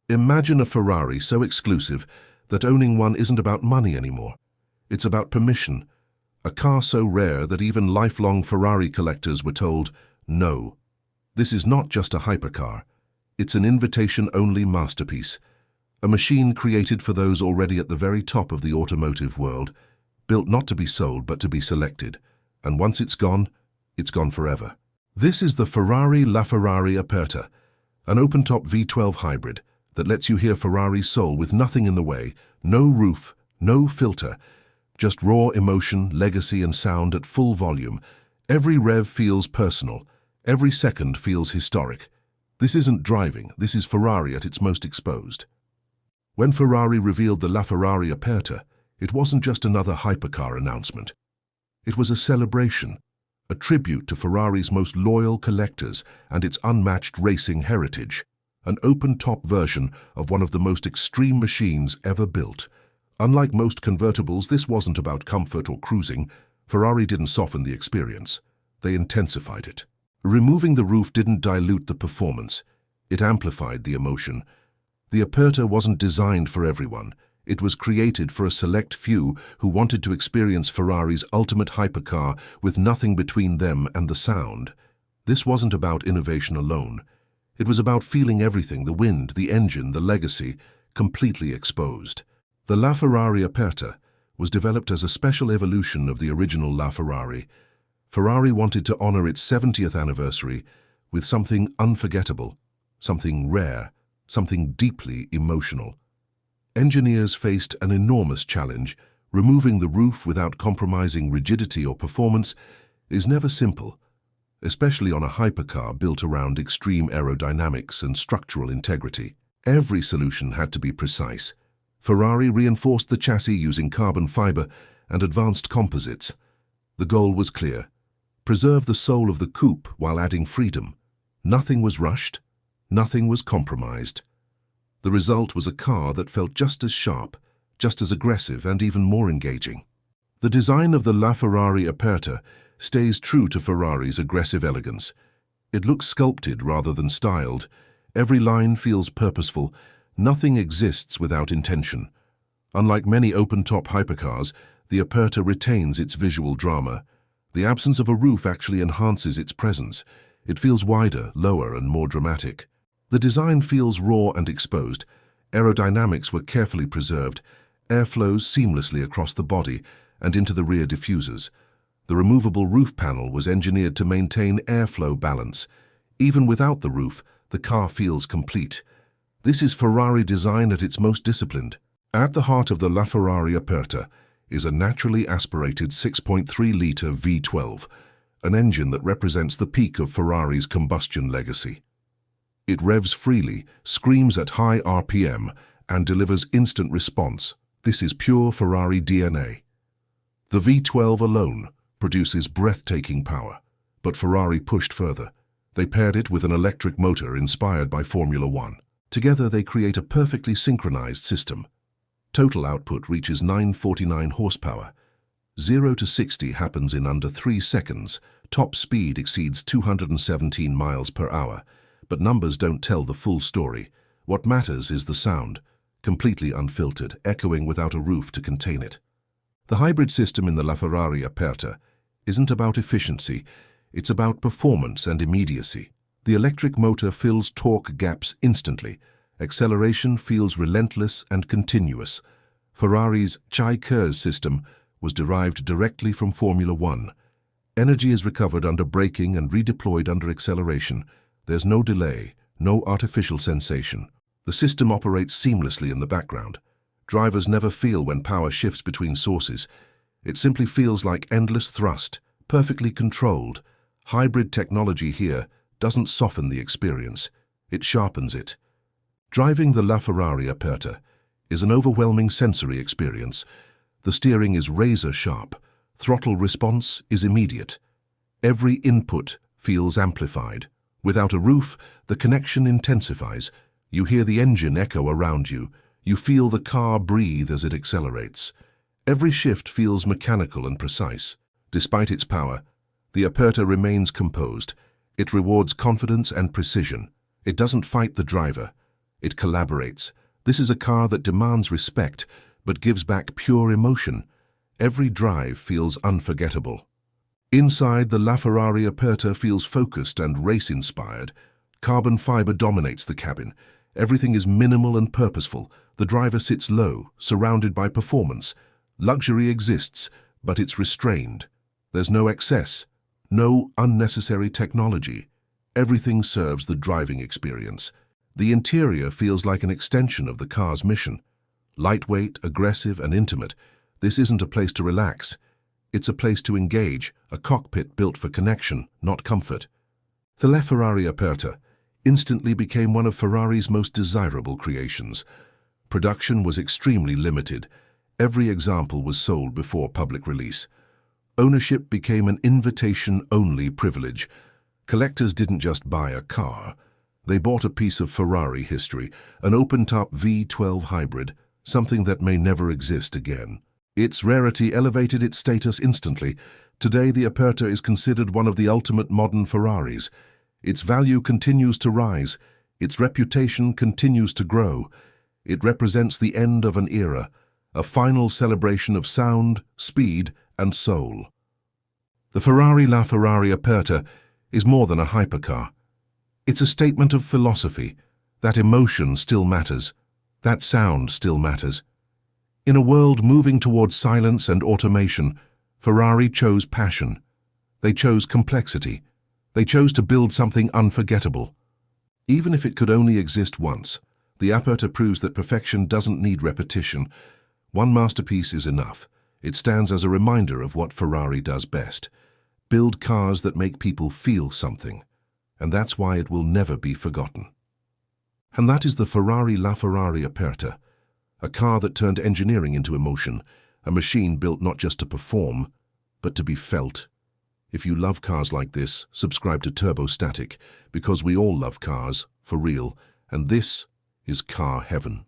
Imagine a Ferrari so exclusive that owning one isn't about money anymore. It's about permission. A car so rare that even lifelong Ferrari collectors were told, no. This is not just a hypercar. It's an invitation-only masterpiece. A machine created for those already at the very top of the automotive world, built not to be sold but to be selected. And once it's gone forever. This is the Ferrari LaFerrari Aperta, an open-top V12 hybrid that lets you hear Ferrari's soul with nothing in the way, no roof, no filter, just raw emotion, legacy and sound at full volume. Every rev feels personal, every second feels historic. This isn't driving, this is Ferrari at its most exposed. When Ferrari revealed the LaFerrari Aperta, it wasn't just another hypercar announcement. It was a celebration, a tribute to Ferrari's most loyal collectors and its unmatched racing heritage, an open-top version of one of the most extreme machines ever built. Unlike most convertibles, this wasn't about comfort or cruising. Ferrari didn't soften the experience. They intensified it. Removing the roof didn't dilute the performance. It amplified the emotion. The Aperta wasn't designed for everyone. It was created for a select few who wanted to experience Ferrari's ultimate hypercar with nothing between them and the sound. This wasn't about innovation alone. It was about feeling everything, the wind, the engine, the legacy, completely exposed. The LaFerrari Aperta was developed as a special evolution of the original LaFerrari. Ferrari wanted to honor its 70th anniversary with something unforgettable, something rare, something deeply emotional. Engineers faced an enormous challenge. Removing the roof without compromising rigidity or performance is never simple, especially on a hypercar built around extreme aerodynamics and structural integrity. Every solution had to be precise. Ferrari reinforced the chassis using carbon fiber and advanced composites. The goal was clear: preserve the soul of the coupe while adding freedom. Nothing was rushed, nothing was compromised. The result was a car that felt just as sharp, just as aggressive, and even more engaging. The design of the LaFerrari Aperta stays true to Ferrari's aggressive elegance. It looks sculpted rather than styled. Every line feels purposeful. Nothing exists without intention. Unlike many open-top hypercars, the Aperta retains its visual drama. The absence of a roof actually enhances its presence. It feels wider, lower, and more dramatic. The design feels raw and exposed. Aerodynamics were carefully preserved. Air flows seamlessly across the body and into the rear diffusers. The removable roof panel was engineered to maintain airflow balance. Even without the roof, the car feels complete. This is Ferrari design at its most disciplined. At the heart of the LaFerrari Aperta is a naturally aspirated 6.3-litre V12, an engine that represents the peak of Ferrari's combustion legacy. It revs freely, screams at high RPM, and delivers instant response. This is pure Ferrari DNA. The V12 alone produces breathtaking power, but Ferrari pushed further. They paired it with an electric motor inspired by Formula One. Together they create a perfectly synchronized system. Total output reaches 949 horsepower. 0 to 60 happens in under 3 seconds. Top speed exceeds 217 miles per hour. But numbers don't tell the full story. What matters is the sound, completely unfiltered, echoing without a roof to contain it. The hybrid system in the LaFerrari Aperta isn't about efficiency, it's about performance and immediacy. The electric motor fills torque gaps instantly. Acceleration feels relentless and continuous. Ferrari's hypercars system was derived directly from Formula One. Energy is recovered under braking and redeployed under acceleration. There's no delay, no artificial sensation. The system operates seamlessly in the background. Drivers never feel when power shifts between sources. It simply feels like endless thrust, perfectly controlled. Hybrid technology here doesn't soften the experience, it sharpens it. Driving the LaFerrari Aperta is an overwhelming sensory experience. The steering is razor-sharp. Throttle response is immediate. Every input feels amplified. Without a roof, the connection intensifies. You hear the engine echo around you. You feel the car breathe as it accelerates. Every shift feels mechanical and precise. Despite its power, the Aperta remains composed. It rewards confidence and precision. It doesn't fight the driver. It collaborates. This is a car that demands respect, but gives back pure emotion. Every drive feels unforgettable. Inside, the LaFerrari Aperta feels focused and race-inspired. Carbon fiber dominates the cabin. Everything is minimal and purposeful. The driver sits low, surrounded by performance. Luxury exists, but it's restrained. There's no excess, no unnecessary technology. Everything serves the driving experience. The interior feels like an extension of the car's mission. Lightweight, aggressive, and intimate, this isn't a place to relax. It's a place to engage, a cockpit built for connection, not comfort. The LaFerrari Aperta instantly became one of Ferrari's most desirable creations. Production was extremely limited. Every example was sold before public release. Ownership became an invitation-only privilege. Collectors didn't just buy a car. They bought a piece of Ferrari history, an open-top V12 hybrid, something that may never exist again. Its rarity elevated its status instantly. Today, the Aperta is considered one of the ultimate modern Ferraris. Its value continues to rise. Its reputation continues to grow. It represents the end of an era, a final celebration of sound, speed, and soul. The Ferrari LaFerrari Aperta is more than a hypercar. It's a statement of philosophy. That emotion still matters. That sound still matters. In a world moving towards silence and automation, Ferrari chose passion. They chose complexity. They chose to build something unforgettable. Even if it could only exist once, the Aperta proves that perfection doesn't need repetition. One masterpiece is enough. It stands as a reminder of what Ferrari does best. Build cars that make people feel something. And that's why it will never be forgotten. And that is the Ferrari LaFerrari Aperta, a car that turned engineering into emotion, a machine built not just to perform, but to be felt. If you love cars like this, subscribe to Turbo Static, because we all love cars, for real, and this is car heaven.